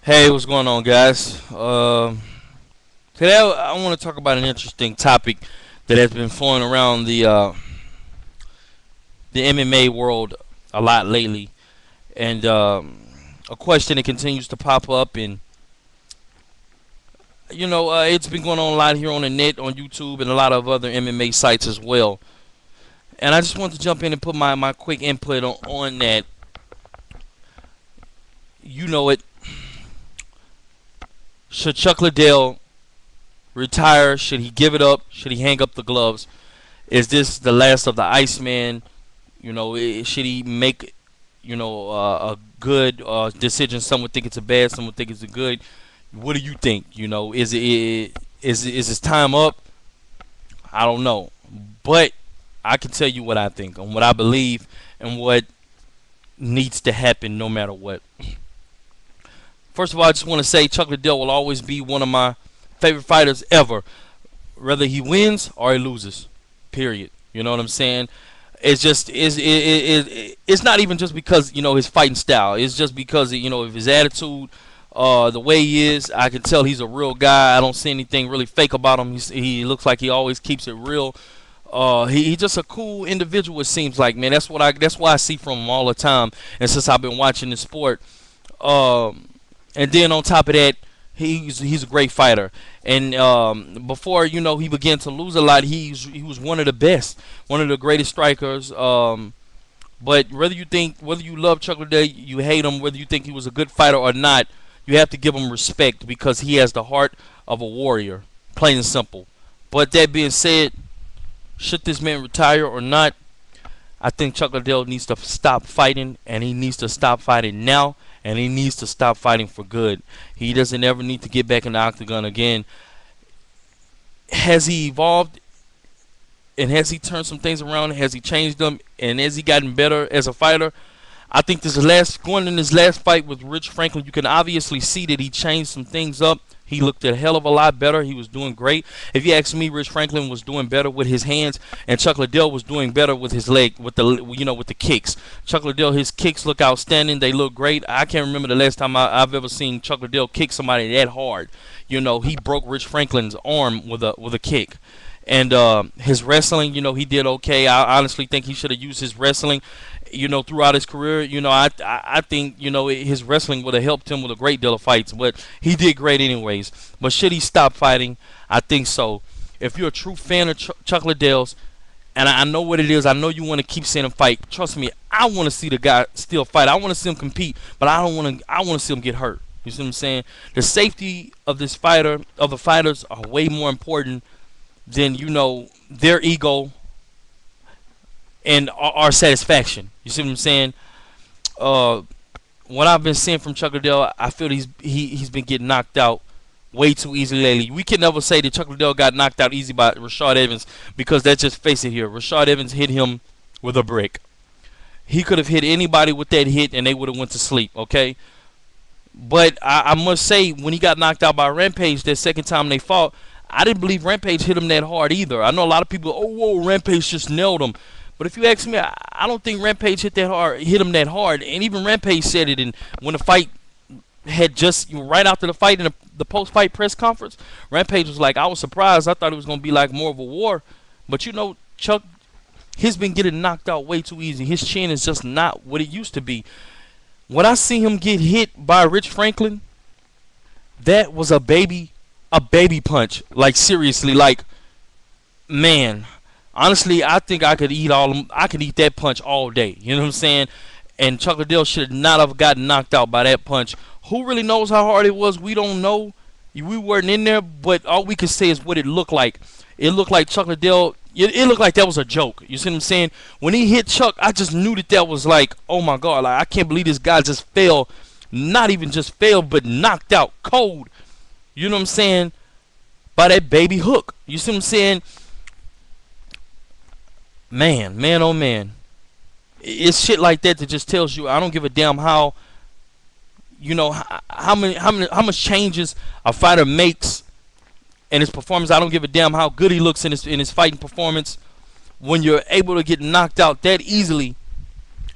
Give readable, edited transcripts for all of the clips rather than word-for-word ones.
Hey, what's going on, guys? Today I want to talk about an interesting topic that has been flowing around the MMA world a lot lately, and a question that continues to pop up, and it's been going on a lot here on the net, on YouTube, and a lot of other MMA sites as well. And I just want to jump in and put my quick input on that. You know it. Should Chuck Liddell retire? Should he give it up? Should he hang up the gloves? Is this the last of the Iceman? Should he make a good decision? Some would think it's a bad. Some would think it's a good. What do you think? Is his time up? I don't know, but I can tell you what I think and what I believe and what needs to happen no matter what. First of all, I just want to say Chuck Liddell will always be one of my favorite fighters ever, whether he wins or he loses. Period. You know what I'm saying? It's not even just because his fighting style. It's just because of his attitude, the way he is. I can tell he's a real guy. I don't see anything really fake about him. He looks like he always keeps it real. He's just a cool individual. It seems like, man. That's why I see from him all the time. And since I've been watching the sport, and then on top of that, he's a great fighter. And before he began to lose a lot, he was one of the best, one of the greatest strikers. But whether you love Chuck Liddell, you hate him, whether you think he was a good fighter or not, you have to give him respect because he has the heart of a warrior, plain and simple. But that being said, should this man retire or not? I think Chuck Liddell needs to stop fighting, and he needs to stop fighting now, and he needs to stop fighting for good. He doesn't ever need to get back in the octagon again. Has he evolved, and has he turned some things around? Has he changed them, and has he gotten better as a fighter? I think going in his last fight with Rich Franklin, you can obviously see that he changed some things up. He looked a hell of a lot better. He was doing great. If you ask me, Rich Franklin was doing better with his hands, and Chuck Liddell was doing better with his leg, with the kicks. Chuck Liddell, his kicks look outstanding. They look great. I can't remember the last time I've ever seen Chuck Liddell kick somebody that hard. He broke Rich Franklin's arm with a kick. And his wrestling, he did okay. I honestly think he should have used his wrestling, throughout his career. I think, his wrestling would have helped him with a great deal of fights. But he did great anyways. But should he stop fighting? I think so. If you're a true fan of Chuck Liddell's, and I know what it is, I know you want to keep seeing him fight. Trust me, I want to see the guy still fight. I want to see him compete, but I want to see him get hurt. You see what I'm saying? The safety of the fighters, are way more important than their ego and our satisfaction. You see what I'm saying? What I've been seeing from Chuck Liddell, I feel he's been getting knocked out way too easily lately. We can never say that Chuck Liddell got knocked out easy by Rashad Evans because let's just face it here. Rashad Evans hit him with a brick. He could have hit anybody with that hit and they would have went to sleep, okay? But I must say, when he got knocked out by Rampage that second time they fought, I didn't believe Rampage hit him that hard either. I know a lot of people, oh, whoa, Rampage just nailed him. But if you ask me, I don't think Rampage hit him that hard. And even Rampage said it. And when the fight had just right after the fight in the post-fight press conference, Rampage was like, I was surprised. I thought it was going to be like more of a war. But Chuck, he's been getting knocked out way too easy. His chin is just not what it used to be. When I see him get hit by Rich Franklin, that was a baby punch. Like, seriously, like, man. Honestly, I think I could eat that punch all day. You know what I'm saying? And Chuck Liddell should not have gotten knocked out by that punch. Who really knows how hard it was? We don't know. We weren't in there, but all we can say is what it looked like. It looked like Chuck Liddell. It looked like that was a joke. You see what I'm saying? When he hit Chuck, I just knew that was like, oh my God, like I can't believe this guy just fell. Not even just fell, but knocked out cold. You know what I'm saying? By that baby hook. You see what I'm saying? Man, oh man. It's shit like that just tells you I don't give a damn how how much changes a fighter makes in his performance. I don't give a damn how good he looks in his fighting performance. When you're able to get knocked out that easily,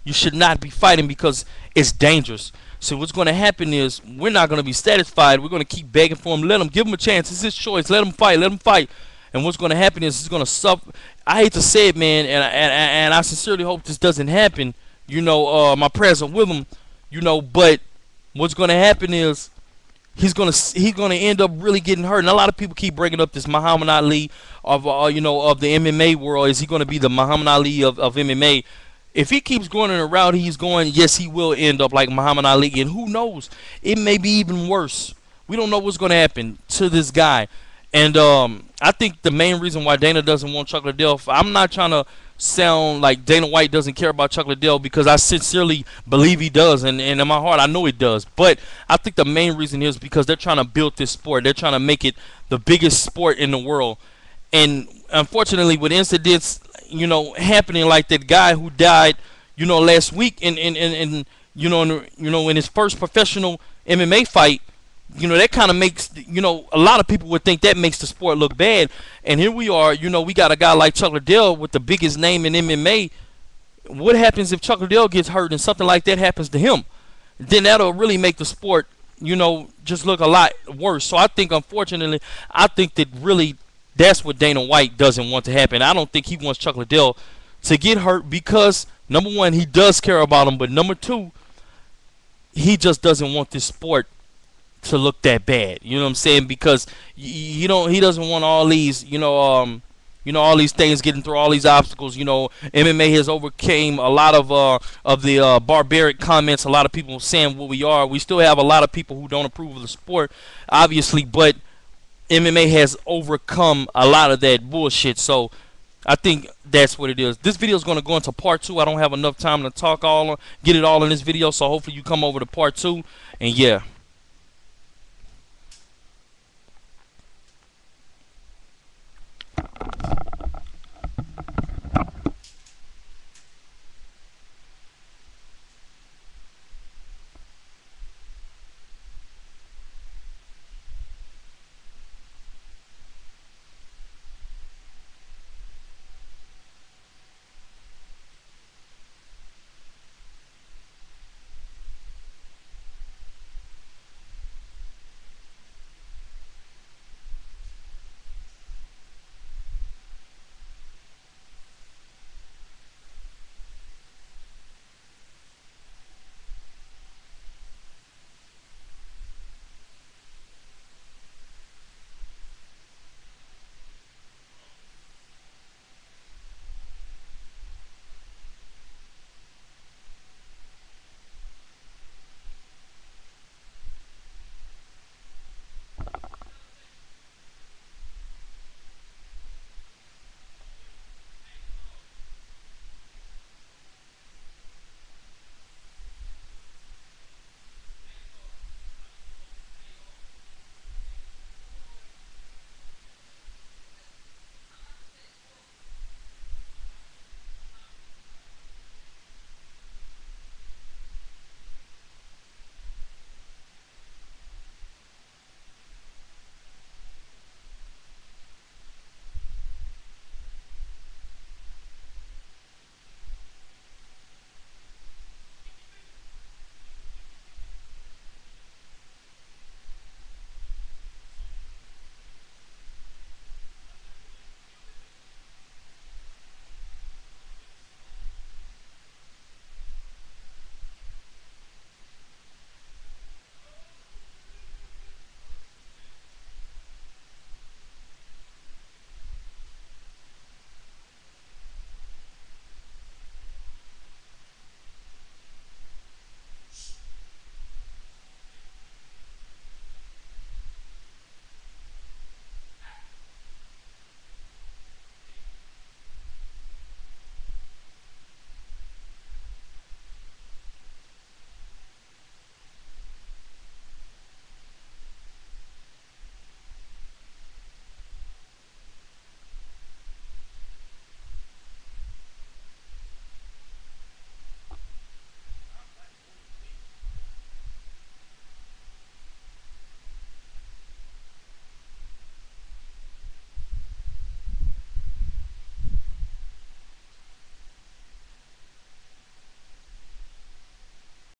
you should not be fighting because it's dangerous. So what's going to happen is we're not going to be satisfied. We're going to keep begging for him. Let him, give him a chance. It's his choice. Let him fight. Let him fight. And what's going to happen is he's going to suffer. I hate to say it, man, and I sincerely hope this doesn't happen. You know, my prayers are with him. You know, but what's going to happen is he's gonna end up really getting hurt. And a lot of people keep bringing up this Muhammad Ali of you know, of the MMA world. Is he going to be the Muhammad Ali of MMA? If he keeps going in the route he's going, yes, he will end up like Muhammad Ali. And who knows? It may be even worse. We don't know what's going to happen to this guy. And I think the main reason why Dana doesn't want Chuck Liddell, I'm not trying to sound like Dana White doesn't care about Chuck Liddell, because I sincerely believe he does, and in my heart I know he does. But I think the main reason is because they're trying to build this sport. They're trying to make it the biggest sport in the world. And unfortunately, with incidents, you know, happening like that guy who died, you know, last week in in his first professional MMA fight, you know, that kind of makes, you know, a lot of people would think that makes the sport look bad. And here we are, you know, we got a guy like Chuck Liddell with the biggest name in MMA. What happens if Chuck Liddell gets hurt and something like that happens to him? Then that'll really make the sport, you know, just look a lot worse. So I think, unfortunately, I think that really that's what Dana White doesn't want to happen. I don't think he wants Chuck Liddell to get hurt because, number one, he does care about him, but number two, he just doesn't want this sport to look that bad. You know what I'm saying? Because he doesn't want all these, all these things getting through all these obstacles. You know, MMA has overcame a lot of the barbaric comments. A lot of people saying what we are. We still have a lot of people who don't approve of the sport, obviously, but MMA has overcome a lot of that bullshit. So I think that's what it is. This video is going to go into part 2. I don't have enough time to get it all in this video, so hopefully you come over to part 2. And yeah.